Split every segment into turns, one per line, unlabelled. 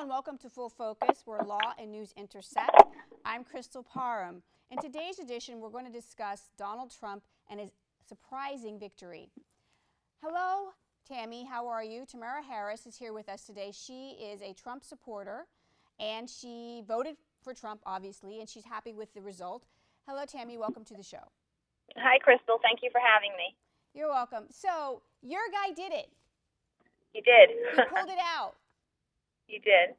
and welcome to Full Focus, where law and news intersect. I'm Crystal Parham. In today's edition, we're going to discuss Donald Trump and his surprising victory. Hello, Tammy. How are you? Tamara Harris is here with us today. She is a Trump supporter, and she voted for Trump, obviously, and she's happy with the result. Hello, Tammy. Welcome to the show.
Hi, Crystal. Thank you for having me.
You're welcome. So, your guy did it.
You did.
He pulled it out.
You did.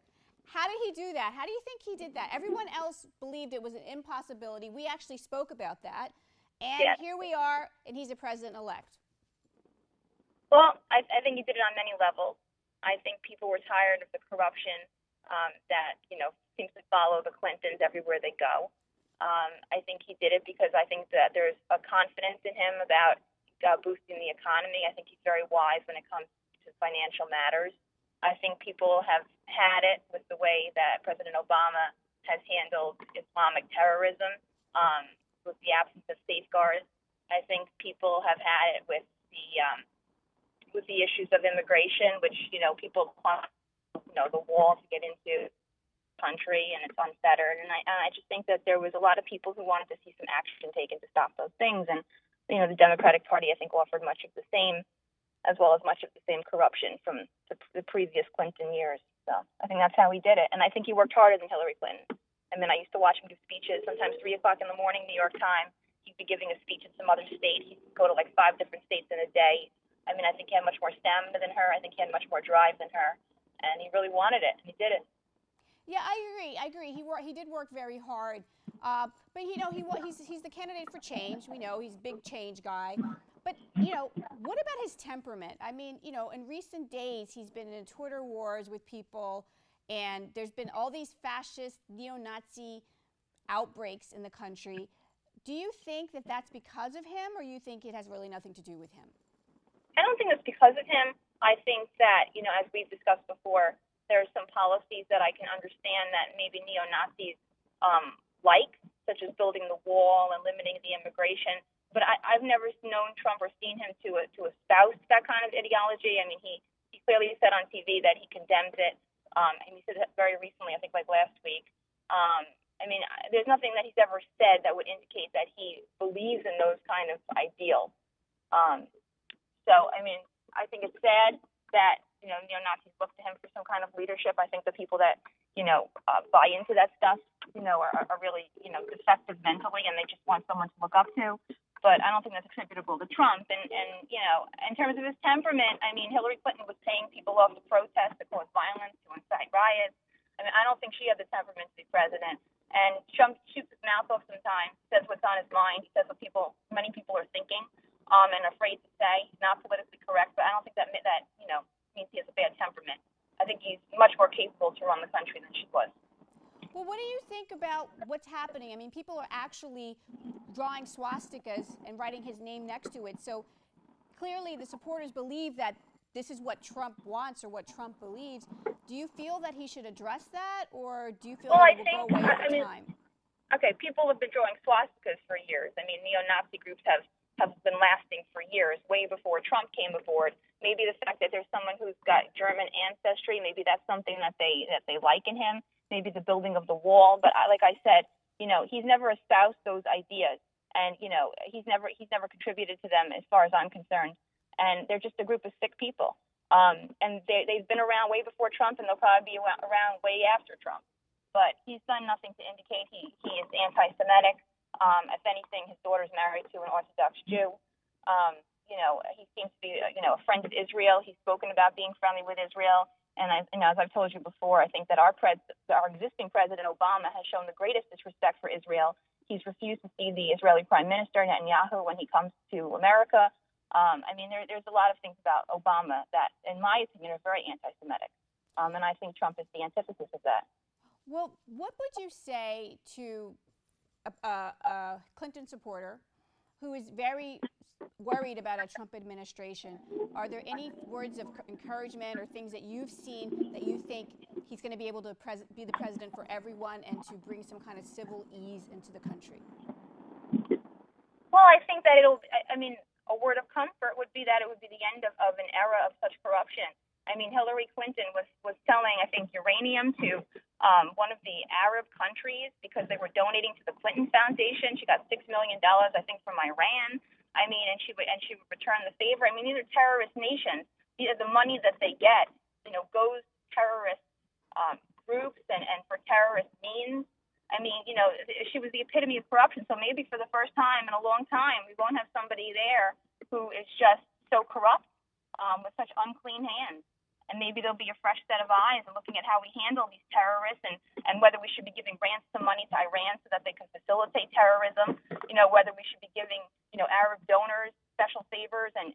How did he do that? How do you think he did that? Everyone else believed it was an impossibility. We actually spoke about that. And
Yes.
Here we are, and he's a president-elect.
Well, I think he did it on many levels. I think people were tired of the corruption that, seems to follow the Clintons everywhere they go. I think he did it because I think that there's a confidence in him about boosting the economy. I think he's very wise when it comes to financial matters. I think people have had it with the way that President Obama has handled Islamic terrorism, with the absence of safeguards. I think people have had it with the issues of immigration, which people want, the wall to get into the country, and it's unfettered. And I just think that there was a lot of people who wanted to see some action taken to stop those things. And the Democratic Party, I think, offered much of the same, as well as much of the same corruption from the previous Clinton years. So I think that's how he did it. And I think he worked harder than Hillary Clinton. I mean, I used to watch him give speeches, sometimes 3 o'clock in the morning, New York time. He'd be giving a speech in some other state. He'd go to like 5 different states in a day. I mean, I think he had much more stamina than her. I think he had much more drive than her. And he really wanted it, and he did it.
Yeah, I agree. He did work very hard. But he's the candidate for change. We know he's a big change guy. But what about his temperament? I mean, in recent days he's been in Twitter wars with people, and there's been all these fascist, neo-Nazi outbreaks in the country. Do you think that that's because of him, or you think it has really nothing to do with him?
I don't think it's because of him. I think that, as we've discussed before, there are some policies that I can understand that maybe neo-Nazis such as building the wall and limiting the immigration. But I've never known Trump or seen him to espouse that kind of ideology. I mean, he clearly said on TV that he condemns it, and he said that very recently, I think like last week. I mean, there's nothing that he's ever said that would indicate that he believes in those kind of ideals. So, I mean, I think it's sad that, neo-Nazis look to him for some kind of leadership. I think the people that, buy into that stuff, are really, defective mentally, and they just want someone to look up to. But I don't think that's attributable to Trump. And in terms of his temperament, I mean, Hillary Clinton was paying people off to protest, to cause violence, to incite riots. I mean, I don't think she had the temperament to be president. And Trump shoots his mouth off sometimes, says what's on his mind. He says what many people are thinking, and afraid to say. He's not politically correct, but I don't think that means he has a bad temperament. I think he's much more capable to run the country than she was.
Well, what do you think about what's happening? I mean, people are actually drawing swastikas and writing his name next to it. So clearly the supporters believe that this is what Trump wants or what Trump believes. Do you feel that he should address that, or do you feel that it will go away over time?
Okay, people have been drawing swastikas for years. I mean, neo-Nazi groups have been lasting for years, way before Trump came aboard. Maybe the fact that there's someone who's got German ancestry, maybe that's something that they like in him. Maybe the building of the wall. But like I said, he's never espoused those ideas, and he's never contributed to them as far as I'm concerned. And they're just a group of sick people. And they've been around way before Trump, and they'll probably be around way after Trump. But he's done nothing to indicate he is anti-Semitic. If anything, his daughter's married to an Orthodox Jew. He seems to be, a friend of Israel. He's spoken about being friendly with Israel. And as I've told you before, I think that our existing President Obama has shown the greatest disrespect for Israel. He's refused to see the Israeli Prime Minister Netanyahu when he comes to America. I mean, there's a lot of things about Obama that, in my opinion, are very anti-Semitic. And I think Trump is the antithesis of that.
Well, what would you say to a Clinton supporter who is very worried about a Trump administration? Are there any words of encouragement or things that you've seen that you think he's going to be able to be the president for everyone and to bring some kind of civil ease into the country?
Well, I think that a word of comfort would be that it would be the end of an era of such corruption. I mean, Hillary Clinton was selling, I think, uranium to one of the Arab countries because they were donating to the Clinton Foundation. She got $6 million, I think, from Iran. I mean, and she would return the favor. I mean, these are terrorist nations. The money that they get, goes to terrorist groups and for terrorist means. I mean, she was the epitome of corruption. So maybe for the first time in a long time, we won't have somebody there who is just so corrupt with such unclean hands. And maybe there'll be a fresh set of eyes and looking at how we handle these terrorists and whether we should be giving ransom money to Iran so that they can facilitate terrorism, whether we should be giving, Arab donors special favors and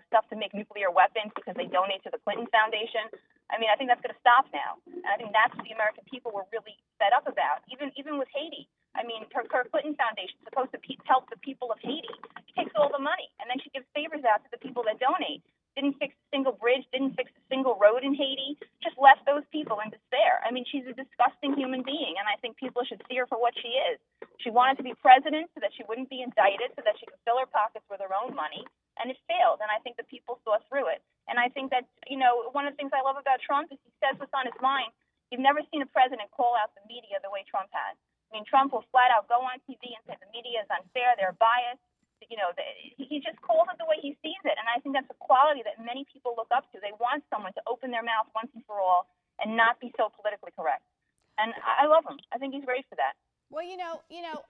stuff to make nuclear weapons because they donate to the Clinton Foundation. I mean, I think that's going to stop now. And I think that's what the American people were really fed up about, even with Haiti. I mean, her Clinton Foundation is supposed to help the people of Haiti. She takes all the money, and then she gives favors out to the people that donate. Didn't fix a single bridge, didn't fix a single road in Haiti, just left those people in despair. I mean, she's a disgusting human being, and I think people should see her for what she is. She wanted to be president so that she wouldn't be indicted, so that she could fill her pockets with her own money, and it failed, and I think the people saw through it. And I think that, one of the things I love about Trump is he says what's on his mind. You've never seen a president call out the media the way Trump has. I mean, Trump will flat out go on TV and say the media is unfair, they're biased. He just calls it the way he sees it, and I think that's a quality that many people look up to. They want someone to open their mouth once and for all and not be so politically correct. And I love him. I think he's great for that.
Well,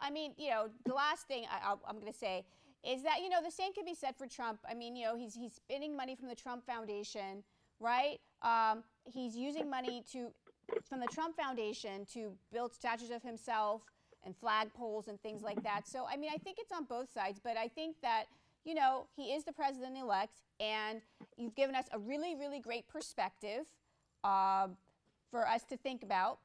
I mean, the last thing I'm going to say is that, the same can be said for Trump. I mean, he's spending money from the Trump Foundation, right? He's using money from the Trump Foundation to build statues of himself and flagpoles and things like that. So, I mean, I think it's on both sides, but I think that, he is the president-elect, and you've given us a really, really great perspective for us to think about.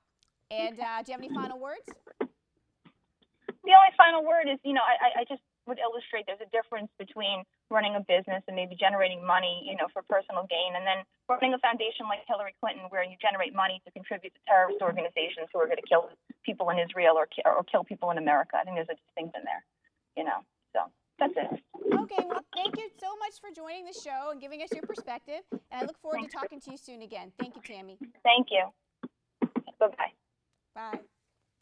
And do you have any final words?
The only final word is, I just would illustrate there's a difference between running a business and maybe generating money, for personal gain, and then running a foundation like Hillary Clinton where you generate money to contribute to terrorist organizations who are going to kill people in Israel or kill people in America. I think there's a distinction there, So that's it.
Okay, well, thank you so much for joining the show and giving us your perspective, and I look forward to talking to you soon again. Thank you, Tammy.
Thank you. Bye-bye.
Bye.